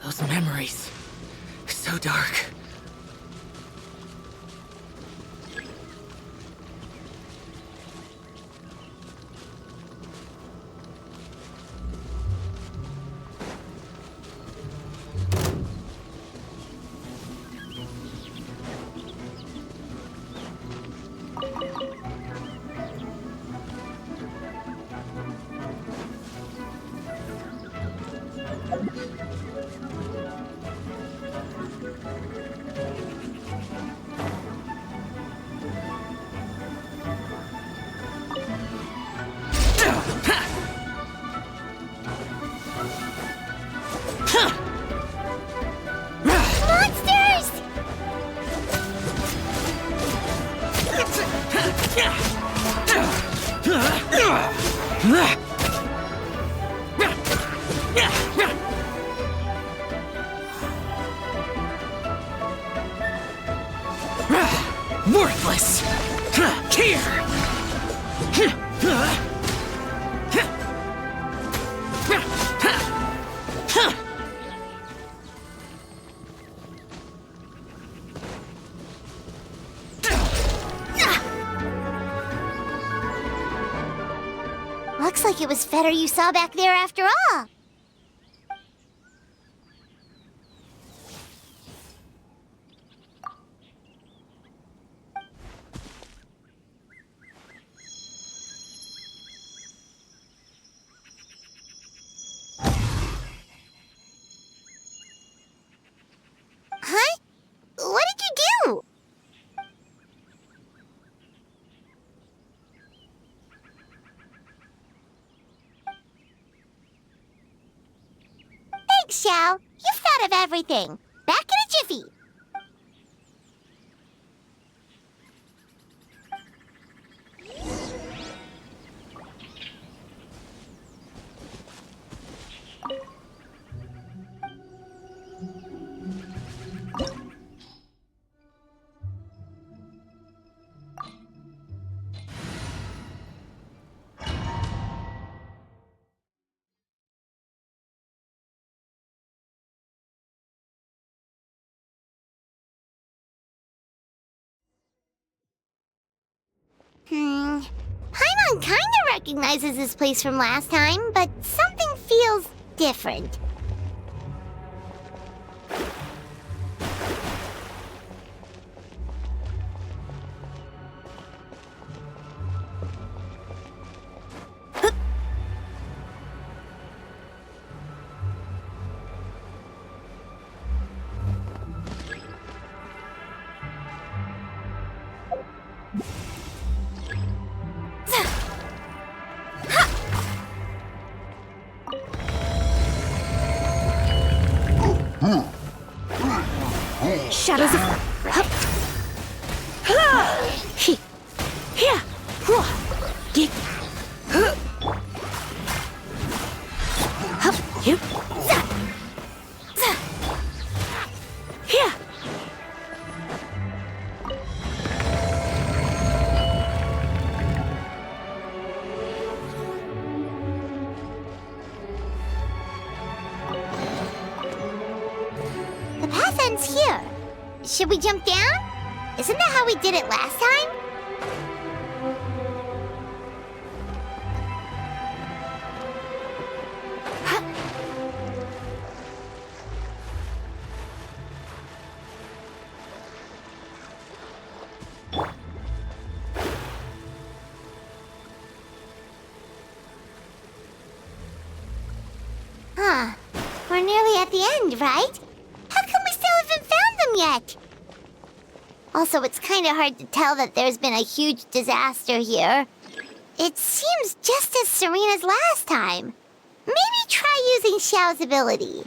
Those memories. So dark. Worthless! Here! Looks like it was Fetter you saw back there after all. Huh? What did you do? Thanks, Xiao. You've thought of everything. Back in a jiffy. Paimon kinda recognizes this place from last time, but something feels different. Shadows of... The path ends here. Should we jump down? Isn't that how we did it last time? Huh. We're nearly at the end, right? How come we still haven't found them yet? Also, it's kind of hard to tell that there's been a huge disaster here. It seems just as serene as last time. Maybe try using Xiao's ability.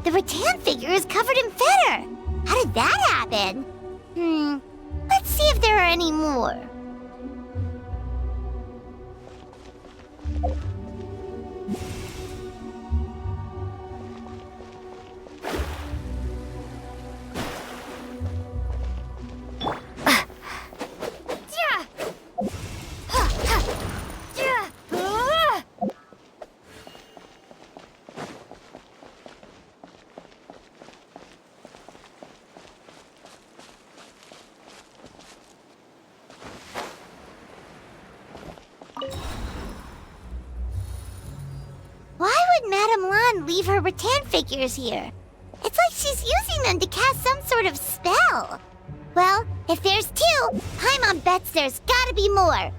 The rattan figure is covered in fetter. How did that happen? Let's see if there are any more. Leave her rattan figures here. It's like she's using them to cast some sort of spell. Well, if there's two, Paimon bets there's gotta be more.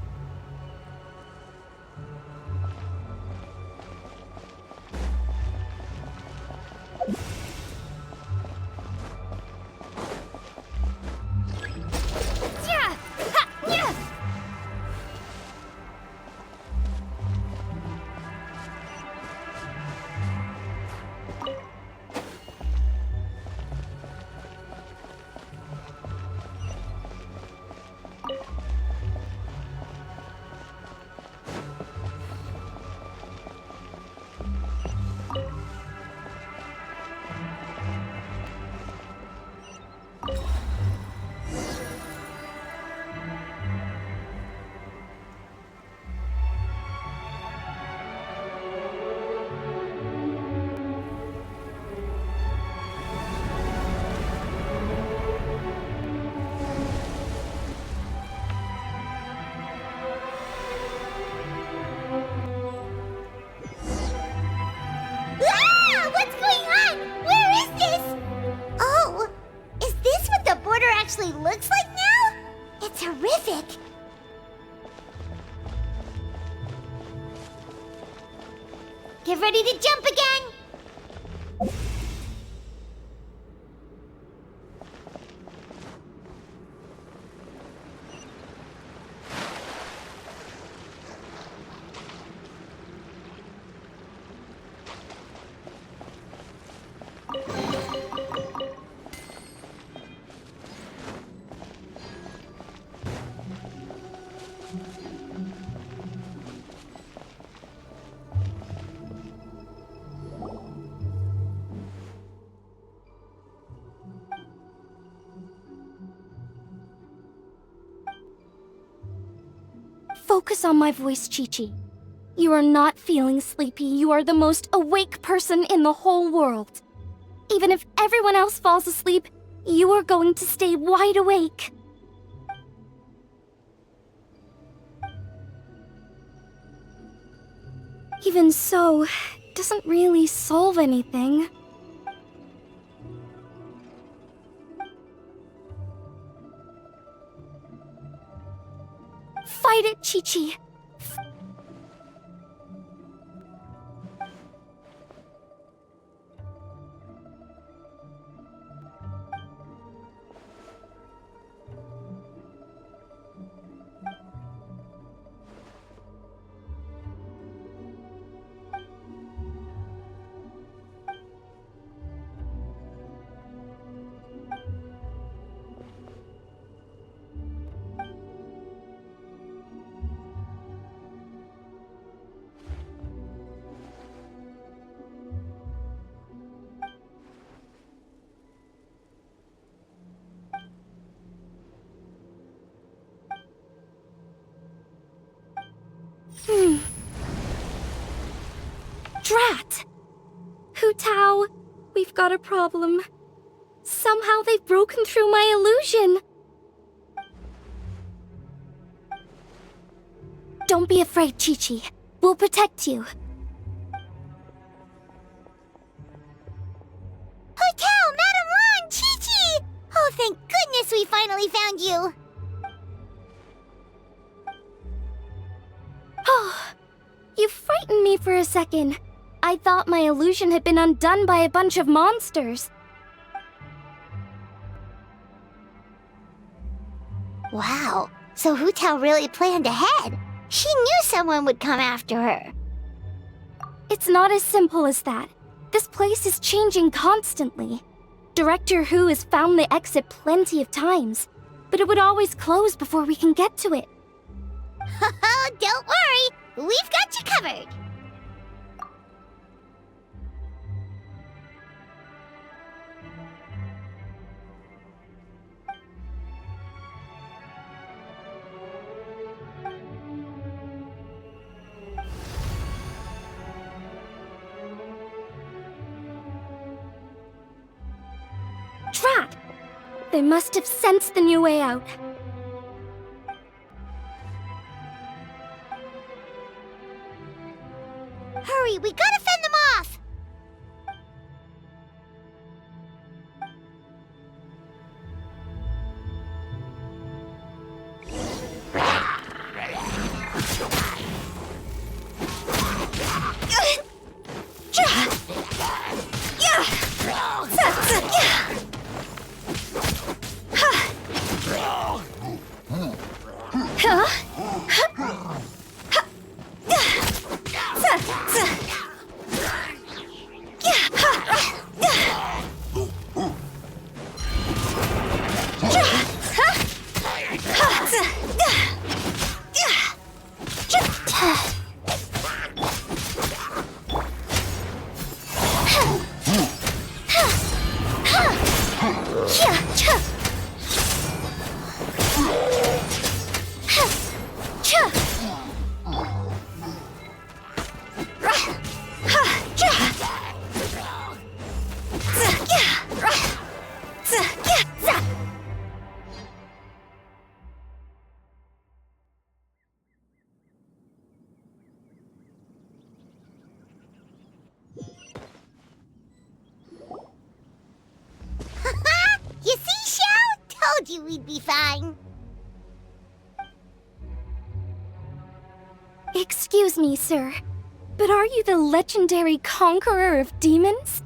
Actually looks like now? It's horrific. Get ready to jump again. Focus on my voice, Chi-Chi. You are not feeling sleepy. You are the most awake person in the whole world. Even if everyone else falls asleep, you are going to stay wide awake. Even so, it doesn't really solve anything. Fight it, Chi-Chi. Drat! Hu Tao, we've got a problem. Somehow they've broken through my illusion. Don't be afraid, Chi-Chi. We'll protect you. Hu Tao, Madame Lan, Chi-Chi! Oh, thank goodness we finally found you. Oh, you frightened me for a second. I thought my illusion had been undone by a bunch of monsters. Wow, so Hu Tao really planned ahead. She knew someone would come after her. It's not as simple as that. This place is changing constantly. Director Who has found the exit plenty of times, but it would always close before we can get to it. Don't worry, we've got you covered. Drat! They must have sensed the new way out. Hurry, we gotta fend them off! You see, Shao? Told you we'd be fine. Excuse me, sir, but are you the legendary conqueror of demons?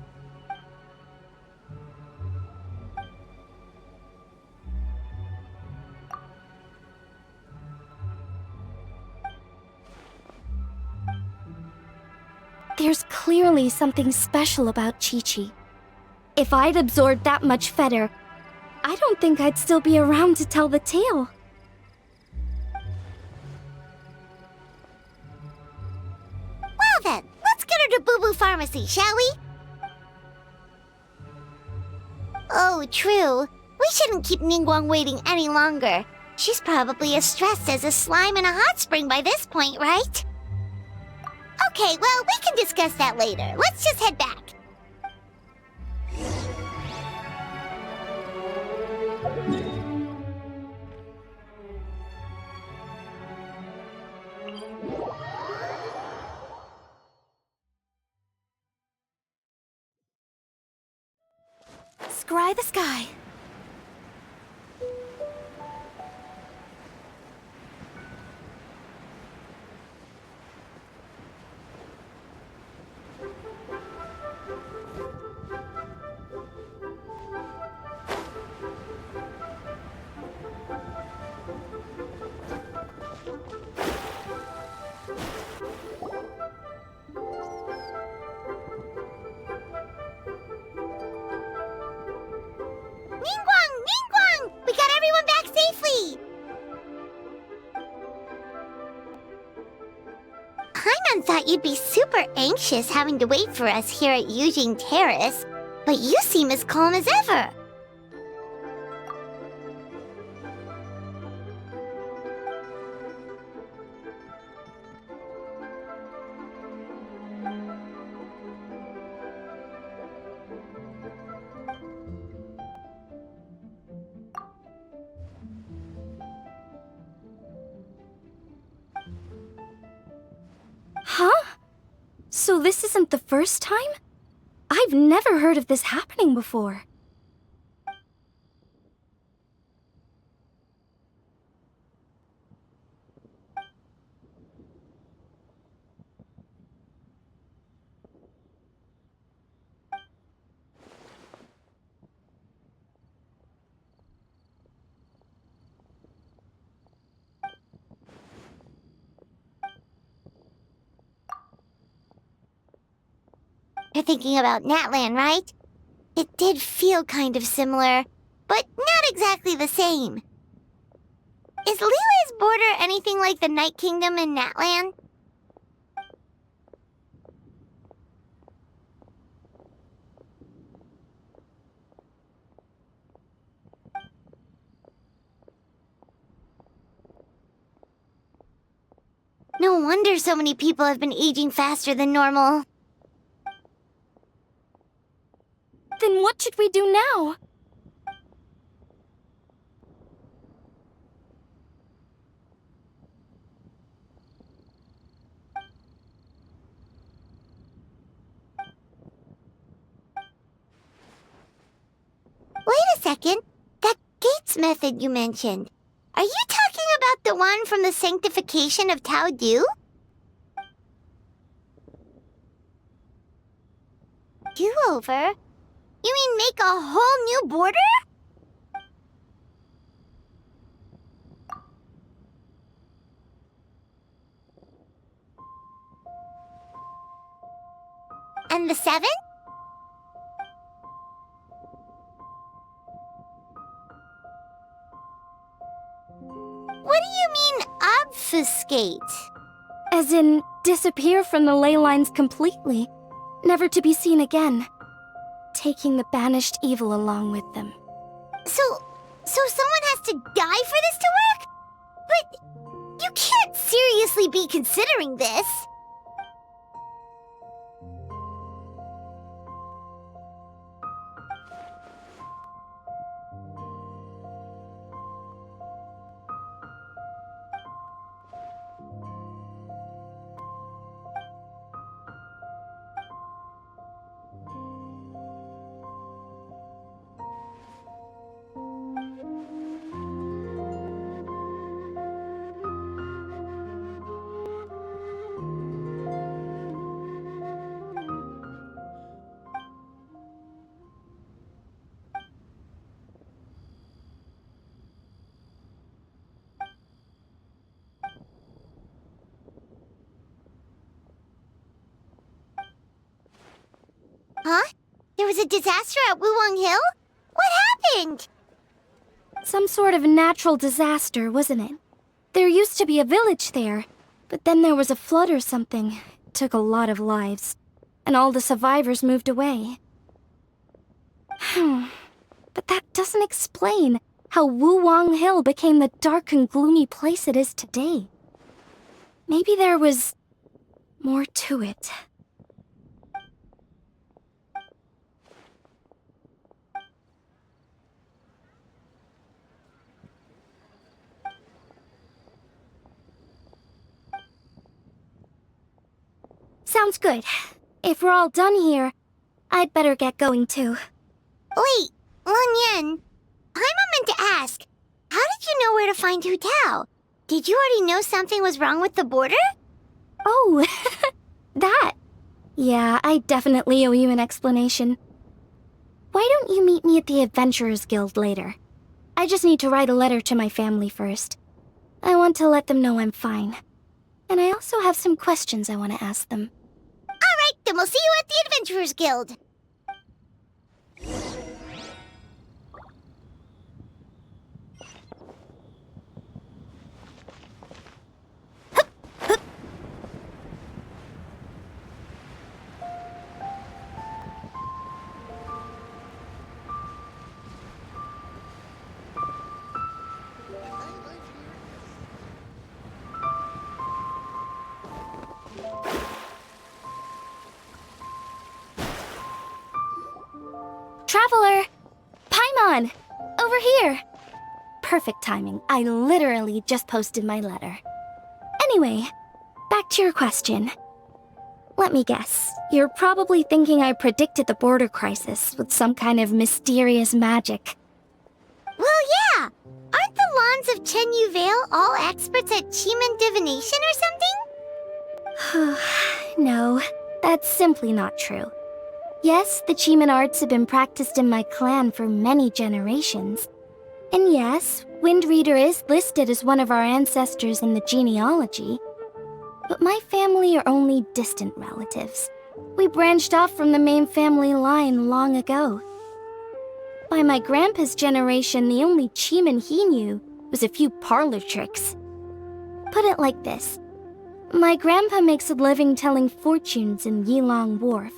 There's clearly something special about Chi-Chi. If I'd absorbed that much fetter, I don't think I'd still be around to tell the tale. Well then, let's get her to Boo Boo Pharmacy, shall we? Oh, true. We shouldn't keep Ningguang waiting any longer. She's probably as stressed as a slime in a hot spring by this point, right? Okay, well, we can discuss that later. Let's just head back. Scry the sky. Ningguang! We got everyone back safely! Paimon thought you'd be super anxious having to wait for us here at Yujing Terrace, but you seem as calm as ever. Huh? So this isn't the first time? I've never heard of this happening before. You're thinking about Natlan, right? It did feel kind of similar, but not exactly the same. Is Liyue's border anything like the Night Kingdom in Natlan? No wonder so many people have been aging faster than normal. Then what should we do now? Wait a second. That Gates method you mentioned. Are you talking about the one from the sanctification of Tao Du? Do-over? You mean make a whole new border? And the 7? What do you mean, obfuscate? As in, disappear from the ley lines completely, never to be seen again, taking the banished evil along with them. So someone has to die for this to work? But you can't seriously be considering this. Huh? There was a disaster at Wuwang Hill? What happened? Some sort of natural disaster, wasn't it? There used to be a village there, but then there was a flood or something. It took a lot of lives, and all the survivors moved away. But that doesn't explain how Wuwang Hill became the dark and gloomy place it is today. Maybe there was more to it. Sounds good. If we're all done here, I'd better get going too. Wait, Lun Yen. Paimon meant to ask, how did you know where to find Hu Tao? Did you already know something was wrong with the border? Oh, that. Yeah, I definitely owe you an explanation. Why don't you meet me at the Adventurers Guild later? I just need to write a letter to my family first. I want to let them know I'm fine. And I also have some questions I want to ask them. Alright, then we'll see you at the Adventurers Guild. Traveler! Paimon! Over here! Perfect timing. I literally just posted my letter. Anyway, back to your question. Let me guess. You're probably thinking I predicted the border crisis with some kind of mysterious magic. Well, yeah. Aren't the Lons of Chen Yu Vale all experts at Qi divination or something? No, that's simply not true. Yes, the Qi arts have been practiced in my clan for many generations. And yes, Wind Reader is listed as one of our ancestors in the genealogy. But my family are only distant relatives. We branched off from the main family line long ago. By my grandpa's generation, the only Cheeman he knew was a few parlor tricks. Put it like this. My grandpa makes a living telling fortunes in Yilong Wharf,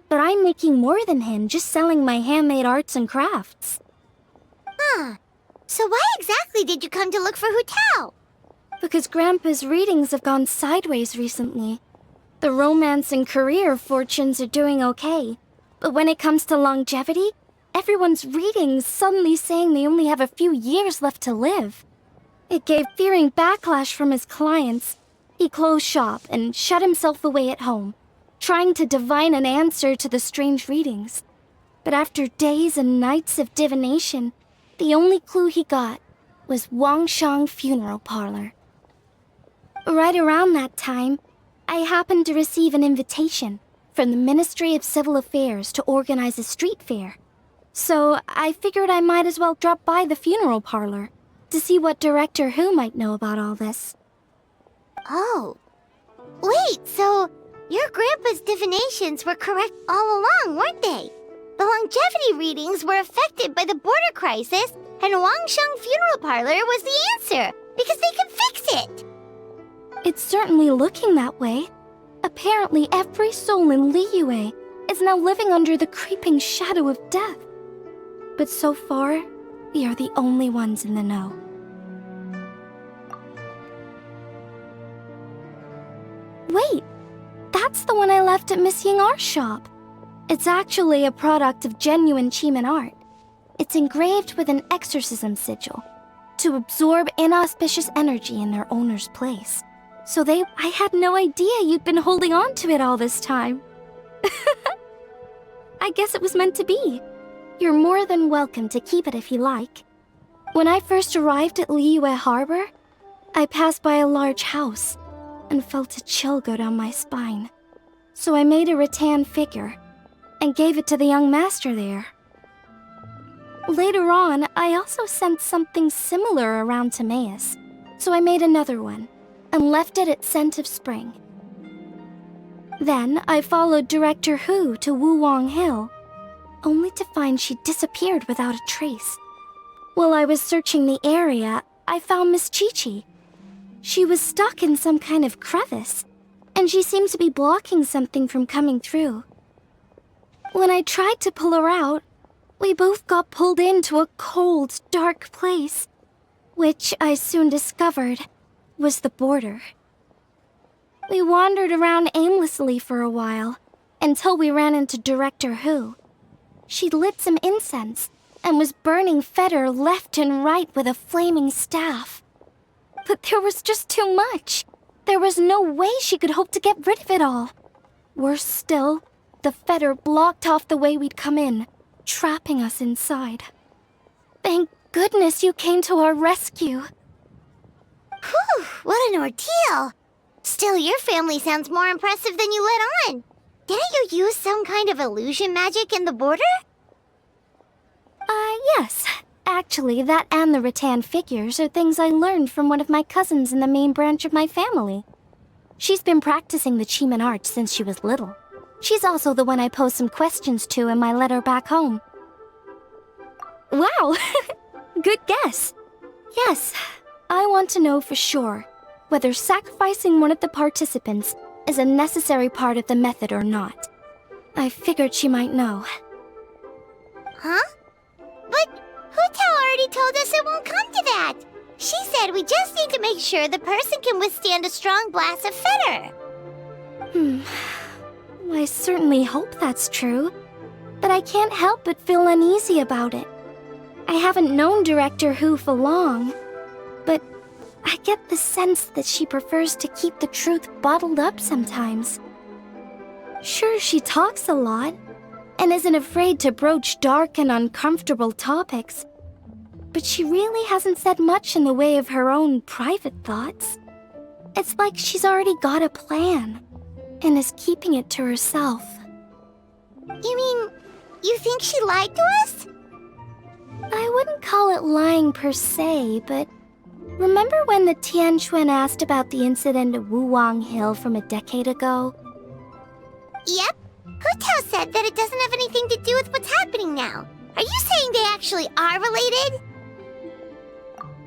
but I'm making more than him just selling my handmade arts and crafts. Huh. So why exactly did you come to look for Hu Tao? Because Grandpa's readings have gone sideways recently. The romance and career fortunes are doing okay, but when it comes to longevity, everyone's readings suddenly saying they only have a few years left to live. It gave fearing backlash from his clients. He closed shop and shut himself away at home, trying to divine an answer to the strange readings. But after days and nights of divination, the only clue he got was Wangshang Funeral Parlor. Right around that time, I happened to receive an invitation from the Ministry of Civil Affairs to organize a street fair. So I figured I might as well drop by the funeral parlor to see what Director Hu might know about all this. Oh. Wait, so your grandpa's divinations were correct all along, weren't they? The longevity readings were affected by the border crisis, and Wangsheng Funeral Parlor was the answer, because they can fix it! It's certainly looking that way. Apparently every soul in Liyue is now living under the creeping shadow of death. But so far, we are the only ones in the know. Wait, that's the one I left at Miss Ying'ar's shop. It's actually a product of genuine Cheeman art. It's engraved with an exorcism sigil to absorb inauspicious energy in their owner's place. So I had no idea you'd been holding on to it all this time. I guess it was meant to be. You're more than welcome to keep it if you like. When I first arrived at Liyue Harbor, I passed by a large house and felt a chill go down my spine. So I made a rattan figure and gave it to the young master there. Later on, I also sensed something similar around Timaeus, so I made another one and left it at Scent of Spring. Then I followed Director Hu to Wuwang Hill, only to find she disappeared without a trace. While I was searching the area, I found Miss Chi-Chi. She was stuck in some kind of crevice, and she seemed to be blocking something from coming through. When I tried to pull her out, we both got pulled into a cold, dark place, which I soon discovered was the border. We wandered around aimlessly for a while, until we ran into Director Hu. She'd lit some incense, and was burning Feder left and right with a flaming staff. But there was just too much. There was no way she could hope to get rid of it all. Worse still, the Feder blocked off the way we'd come in, trapping us inside. Thank goodness you came to our rescue. Whew, what an ordeal! Still, your family sounds more impressive than you let on. Didn't you use some kind of illusion magic in the border? Yes. Actually, that and the rattan figures are things I learned from one of my cousins in the main branch of my family. She's been practicing the Cheeman art since she was little. She's also the one I posed some questions to in my letter back home. Wow! Good guess. Yes, I want to know for sure whether sacrificing one of the participants is a necessary part of the method or not. I figured she might know. Huh? But Hu Tao already told us it won't come to that. She said we just need to make sure the person can withstand a strong blast of Feder. I certainly hope that's true, but I can't help but feel uneasy about it. I haven't known Director Hu for long, but I get the sense that she prefers to keep the truth bottled up sometimes. Sure, she talks a lot, and isn't afraid to broach dark and uncomfortable topics, but she really hasn't said much in the way of her own private thoughts. It's like she's already got a plan, and is keeping it to herself. You mean, you think she lied to us? I wouldn't call it lying per se, but remember when the Tianquan asked about the incident at Wuwang Hill from a decade ago? Yep. Hutao said that it doesn't have anything to do with what's happening now. Are you saying they actually are related?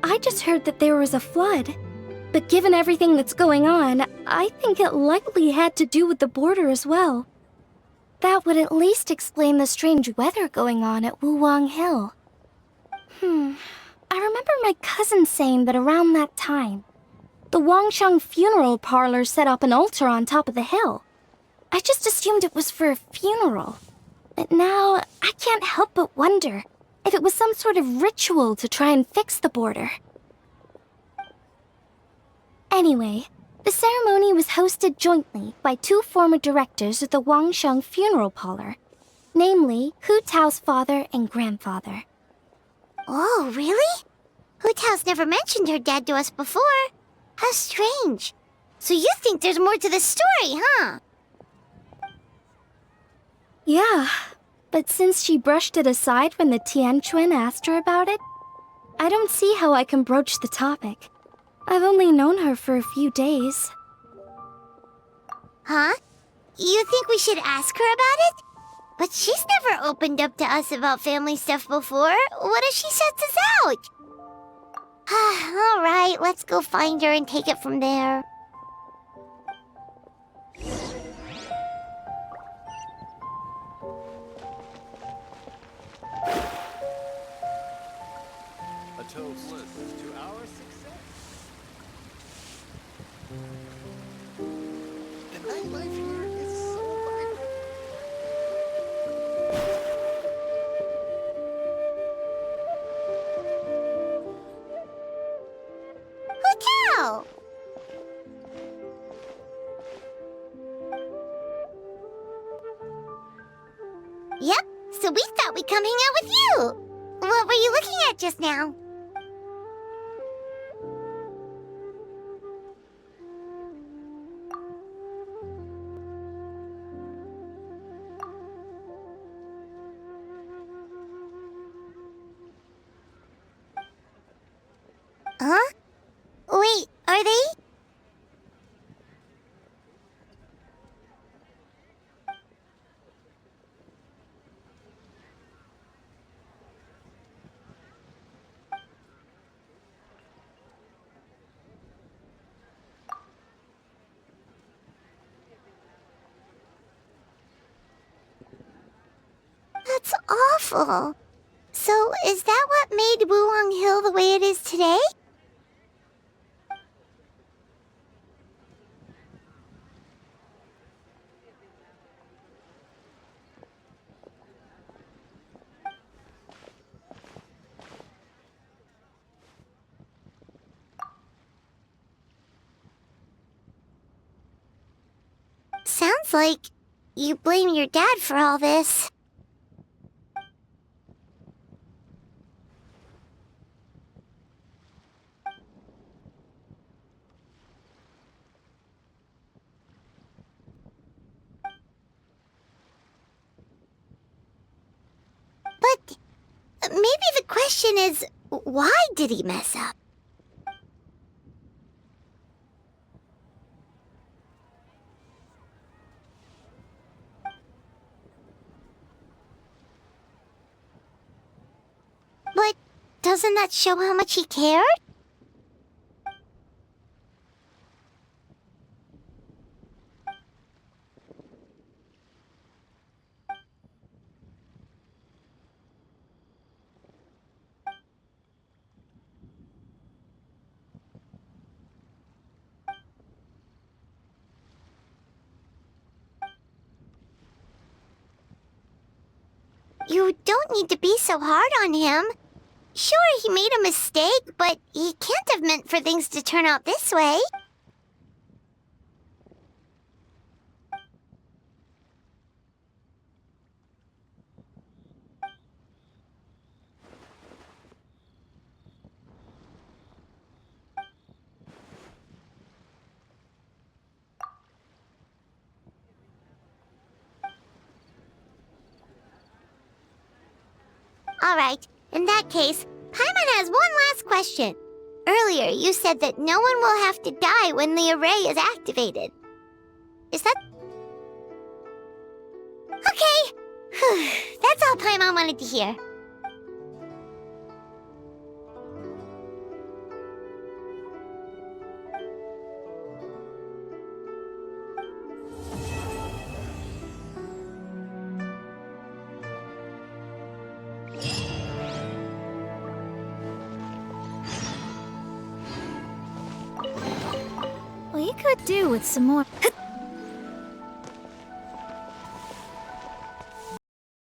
I just heard that there was a flood. But given everything that's going on, I think it likely had to do with the border as well. That would at least explain the strange weather going on at Wuwang Hill. I remember my cousin saying that around that time, the Wangsheng funeral parlor set up an altar on top of the hill. I just assumed it was for a funeral. But now, I can't help but wonder if it was some sort of ritual to try and fix the border. Anyway, the ceremony was hosted jointly by two former directors of the Wangsheng funeral parlor, namely Hu Tao's father and grandfather. Oh, really? Hu Tao's never mentioned her dad to us before. How strange. So you think there's more to the story, huh? Yeah, but since she brushed it aside when the Tianquan asked her about it, I don't see how I can broach the topic. I've only known her for a few days. Huh? You think we should ask her about it? But she's never opened up to us about family stuff before. What if she shuts us out? All right, let's go find her and take it from there. A toast to our success. The nightlife here is so vibrant. Hotel! Yep, so we thought we'd come hang out with you. What were you looking at just now? Huh? Wait, are they? That's awful. So, is that what made Wuwang Hill the way it is today? Sounds like you blame your dad for all this. But maybe the question is, why did he mess up? But doesn't that show how much he cared? You don't need to be so hard on him. Sure, he made a mistake, but he can't have meant for things to turn out this way. Alright, in that case, Paimon has one last question. Earlier, you said that no one will have to die when the array is activated. Is that... Okay. That's all Paimon wanted to hear. We could do with some more.